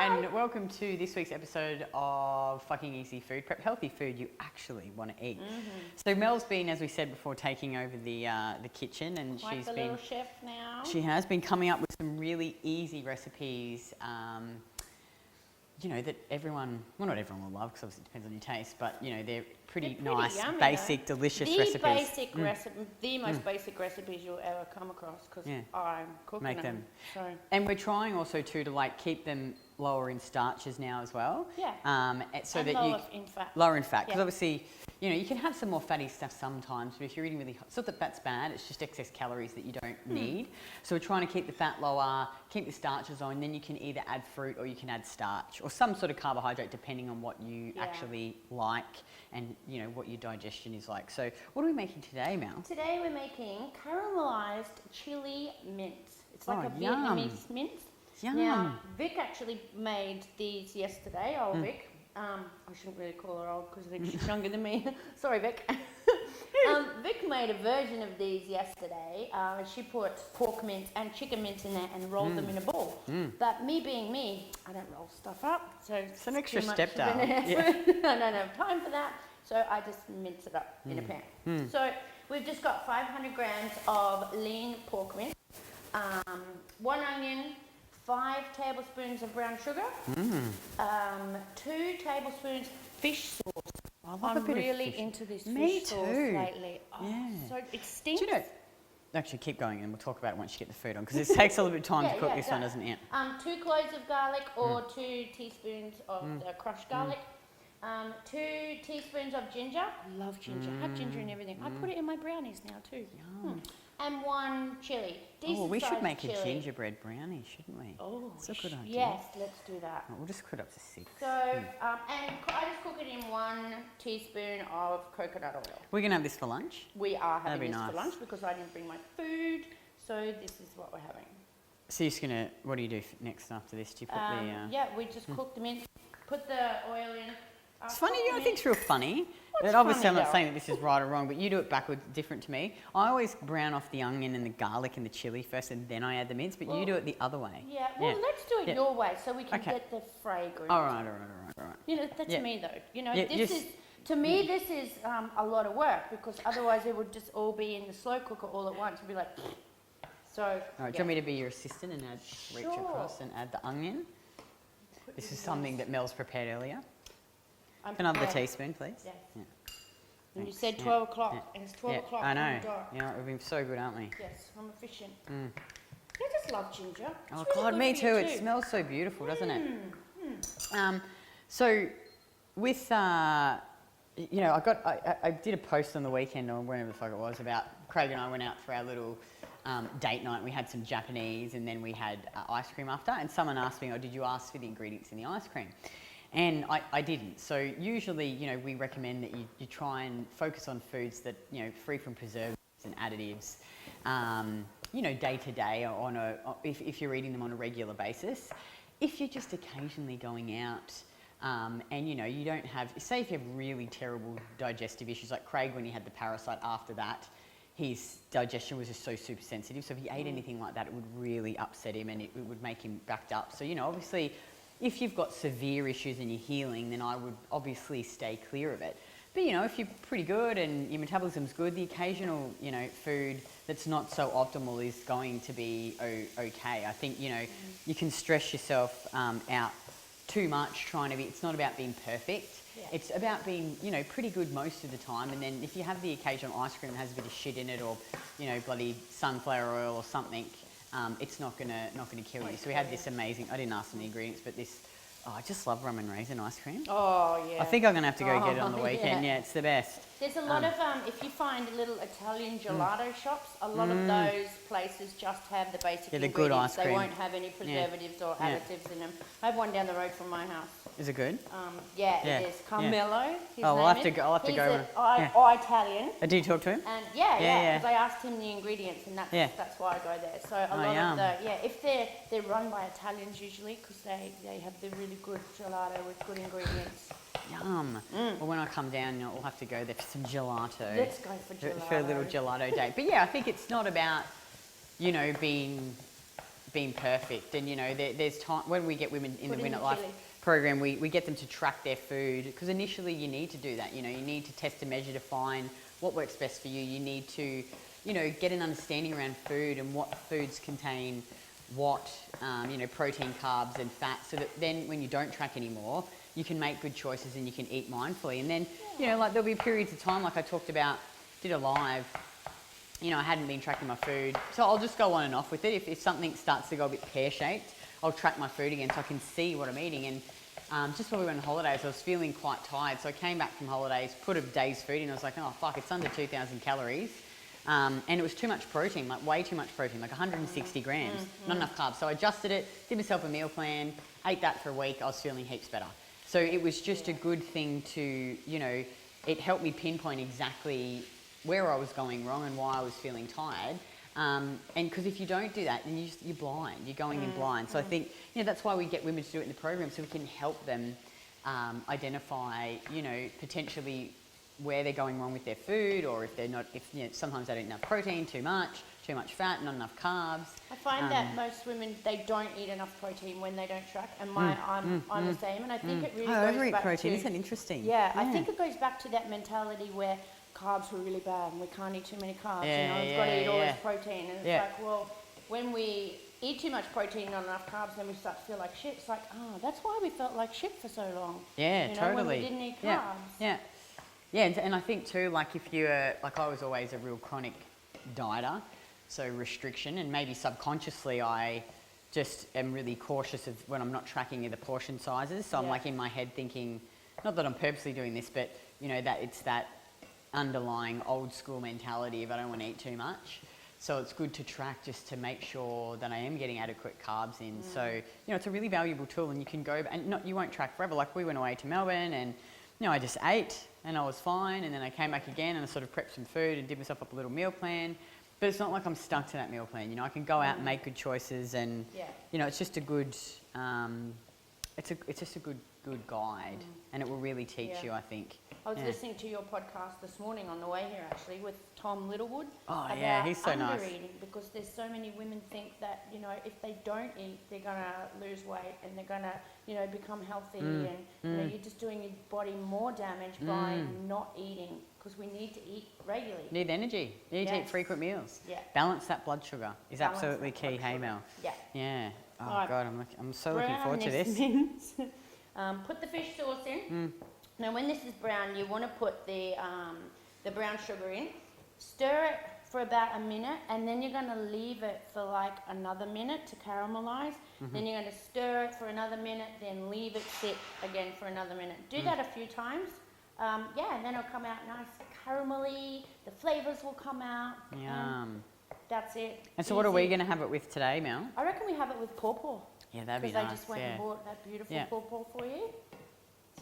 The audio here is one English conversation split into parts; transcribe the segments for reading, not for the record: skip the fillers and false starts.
and welcome to this week's episode of Fucking Easy Food Prep, healthy food you actually want to eat. So Mel's been, as we said before, taking over the kitchen, and Quite she's the been little chef now. She has been coming up with some really easy recipes. You know, that everyone, well, not everyone will love, because obviously it depends on your taste, but you know, they're pretty nice, yummy, basic, delicious recipes. The most basic recipes you'll ever come across, because I'm cooking Make them. So. And we're trying also too to like keep them lower in starches now as well. Yeah. So and that lower in fat. Lower in fat, because obviously, you know, you can have some more fatty stuff sometimes, but if you're eating really hot, it's not that fat's bad, it's just excess calories that you don't need. So we're trying to keep the fat lower, keep the starches on, then you can either add fruit or you can add starch or some sort of carbohydrate depending on what you actually like and, you know, what your digestion is like. So what are we making today, Mel? Today we're making caramelized chili mince. It's like a Vietnamese mince. Yum. Now, Vic actually made these yesterday, old Vic. I shouldn't really call her old because she's younger than me. Sorry, Vic. Vic made a version of these yesterday. She put pork mince and chicken mince in there and rolled them in a ball. But me being me, I don't roll stuff up. So it's an extra too much step of down. an effort. I don't have time for that. So I just mince it up in a pan. So we've just got 500 grams of lean pork mince, 1 onion, 5 tablespoons of brown sugar, 2 tablespoons fish sauce. I love I'm a bit really of fish. into this Me fish sauce too. lately. Oh, so it stinks. Do you know, actually keep going and we'll talk about it once you get the food on, because it takes a little bit of time to cook this one, doesn't it? 2 cloves of garlic or 2 teaspoons of the crushed garlic. 2 teaspoons of ginger. Love ginger. Have ginger in everything. I put it in my brownies now too. And 1 chili. Oh, we should make chili. a gingerbread brownie, shouldn't we? Oh, that's a good idea. Yes, let's do that. We'll just cook it up to 6. So, and I just cook it in 1 teaspoon of coconut oil. We're going to have this for lunch? We are having this nice. for lunch because I didn't bring my food. So this is what we're having. So you're just going to, what do you do next after this? Do you put Yeah, we just cook them in, put the oil in. It's funny, you know, things real funny. What's Obviously, funny, I'm not though? saying that this is right or wrong, but you do it backwards, different to me. I always brown off the onion and the garlic and the chili first, and then I add the mince, but you do it the other way. Yeah, well, let's do it your way so we can get the fragrance. All right. You know, that's me, though. You know, Yeah, this is, to me, this is a lot of work, because otherwise it would just all be in the slow cooker all at once. It'd be like, so. All right, do you want me to be your assistant and reach across and add the onion? This is something that Mel's prepared earlier. Another teaspoon, please. Yes. Yeah. And you said 12 o'clock, and it's 12 o'clock. I know. On the dot. Yeah, we've been so good, aren't we? Yes, I'm efficient. I just love ginger. Oh It's really God, good me for too. you It smells so beautiful, doesn't it? So, with you know, I did a post on the weekend or whenever the fuck it was about Craig and I went out for our little date night. We had some Japanese and then we had ice cream after. And someone asked me, "Oh, did you ask for the ingredients in the ice cream?" And I didn't. So usually, you know, we recommend that you try and focus on foods that, you know, free from preservatives and additives, you know, day to day or if you're eating them on a regular basis. If you're just occasionally going out and, you know, you don't have, say if you have really terrible digestive issues, like Craig when he had the parasite after that, his digestion was just so super sensitive. So if he ate anything like that, it would really upset him and it would make him backed up. So, you know, obviously, if you've got severe issues and you're healing, then I would obviously stay clear of it. But, you know, if you're pretty good and your metabolism's good, the occasional, you know, food that's not so optimal is going to be okay. I think, you know, you can stress yourself out too much trying to be, it's not about being perfect. Yeah. It's about being, you know, pretty good most of the time. And then if you have the occasional ice cream that has a bit of shit in it or, you know, bloody sunflower oil or something, it's not gonna kill you. So we had this amazing, I didn't ask them the ingredients, but this, I just love rum and raisin ice cream. Oh, yeah. I think I'm gonna have to go get it on the weekend. Yeah, it's the best. There's a lot of, if you find little Italian gelato shops, a lot of those places just have the basic the ingredients. good ice cream. They won't have any preservatives or additives in them. I have one down the road from my house. Is it good? It is. Carmelo, his I'll name have is. to go. I'll have to He's go. Italian. Did you talk to him? And because I asked him the ingredients, and that's why I go there. So a lot of the if they're run by Italians usually, because they have the really good gelato with good ingredients. Yum. Well, when I come down, we'll have to go there for some gelato. Let's go for gelato. For a little gelato date. But yeah, I think it's not about, you know, being, been perfect. And, you know, there's time when we get women in Put the in the WinAtLife chili. program, we get them to track their food, because initially you need to do that. You know, you need to test and measure to find what works best for you. You need to, you know, get an understanding around food and what foods contain what, you know, protein, carbs and fat, so that then when you don't track anymore, you can make good choices and you can eat mindfully. And then, you know, like there'll be periods of time, like I talked about, did a live, you know, I hadn't been tracking my food, so I'll just go on and off with it. If something starts to go a bit pear-shaped, I'll track my food again so I can see what I'm eating. And just while we went on holidays, I was feeling quite tired, so I came back from holidays, put a day's food in, I was like, oh fuck, it's under 2,000 calories. And it was too much protein, like way too much protein, like 160 grams, not enough carbs. So I adjusted it, did myself a meal plan, ate that for a week, I was feeling heaps better. So it was just a good thing to, you know, it helped me pinpoint exactly where I was going wrong and why I was feeling tired. And because if you don't do that, then you're blind, you're going in blind. So I think, you know, that's why we get women to do it in the program, so we can help them identify, you know, potentially where they're going wrong with their food, or if they're not, if, you know, sometimes they don't eat enough protein, too much fat, not enough carbs. I find that most women, they don't eat enough protein when they don't track, and I'm the same, and I think it really goes overeat back protein, to, isn't it interesting? Yeah, I think it goes back to that mentality where carbs were really bad and we can't eat too many carbs, you know, we've got to eat all this protein, and it's like, well, when we eat too much protein, not enough carbs, then we start to feel like shit. It's like, oh, that's why we felt like shit for so long. Yeah, you know, totally. when we didn't eat carbs. Yeah, and I think too, like if you're, like I was always a real chronic dieter, so restriction, and maybe subconsciously I just am really cautious of when I'm not tracking the portion sizes. So I'm like in my head thinking, not that I'm purposely doing this, but you know, that it's that underlying old school mentality of I don't want to eat too much. So it's good to track just to make sure that I am getting adequate carbs in. So, you know, it's a really valuable tool, and you can go, and not, you won't track forever. Like we went away to Melbourne and, you know, I just ate and I was fine, and then I came back again and I sort of prepped some food and did myself up a little meal plan. But it's not like I'm stuck to that meal plan. You know, I can go out and make good choices, and you know, it's just a good, it's just a good guide, and it will really teach you, I think. I was listening to your podcast this morning on the way here, actually, with Tom Littlewood. Oh about yeah, he's so nice. undereating, because there's so many women think that, you know, if they don't eat, they're gonna lose weight and they're gonna, you know, become healthy, and you know, you're just doing your body more damage by not eating, because we need to eat regularly. You need energy. You need to eat frequent meals. Yeah. Balance that blood sugar is Balance absolutely that key. blood Hey sugar. Mel. Yeah. Yeah. Oh Right. God, I'm so looking forward to this. Mince. Put the fish sauce in. Now, when this is brown, you want to put the brown sugar in. Stir it for about a minute, and then you're going to leave it for like another minute to caramelize. Then you're going to stir it for another minute, then leave it sit again for another minute. Do that a few times. And then it'll come out nice caramelly. The flavors will come out. Yum. That's it. And so what are we going to have it with today, Mel? I reckon we have it with pawpaw. Yeah, that'd be nice. Because I just went and bought that beautiful pawpaw for you.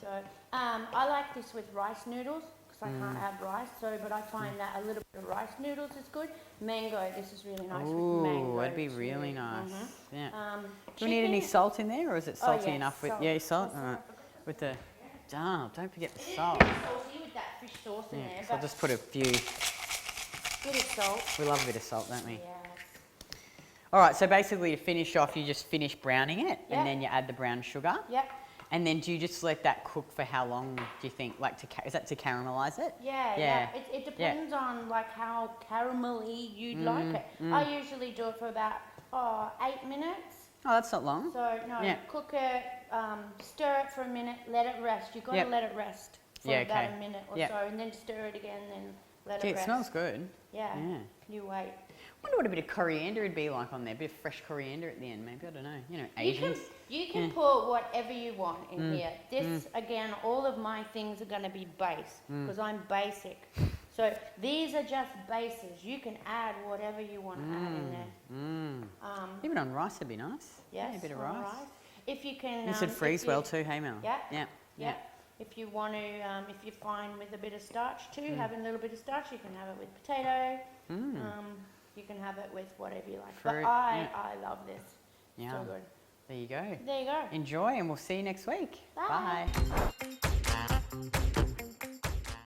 So I like this with rice noodles, because I can't have rice. So, but I find that a little bit of rice noodles is good. Mango, this is really nice with mango. Ooh, that'd be too. really nice. Yeah. Do we Chicken. need any salt in there, or is it salty enough with? Salt. Yeah, salt. All right. With the. Oh, don't forget the salt. Salty with that fish sauce in there. So I'll just put a few. Bit of salt. We love a bit of salt, don't we? Yes. All right. So basically, to finish off, you just finish browning it, Yep. and then you add the brown sugar. Yep. And then do you just let that cook for how long, do you think? Like, is that to caramelize it? Yeah. It depends on like how caramelly you'd like it. I usually do it for about 8 minutes. Oh, that's not long. So cook it, stir it for a minute, let it rest. You've got to let it rest for about a minute or so, and then stir it again, then let it rest. It smells good. Yeah. You wait. I wonder what a bit of coriander would be like on there. A bit of fresh coriander at the end, maybe. I don't know. You know, Asians. You can put whatever you want in here. This, again, all of my things are going to be base, because I'm basic. So these are just bases. You can add whatever you want to add in there. Even on rice would be nice. Yes, a bit of on rice. If you can... This would freeze well too, hey Mel? Yeah. If you want to, if you're fine with a bit of starch too, having a little bit of starch, you can have it with potato. You can have it with whatever you like. Fruit, but I love this. Yeah. So good. There you go. There you go. Enjoy, and we'll see you next week. Bye. Bye.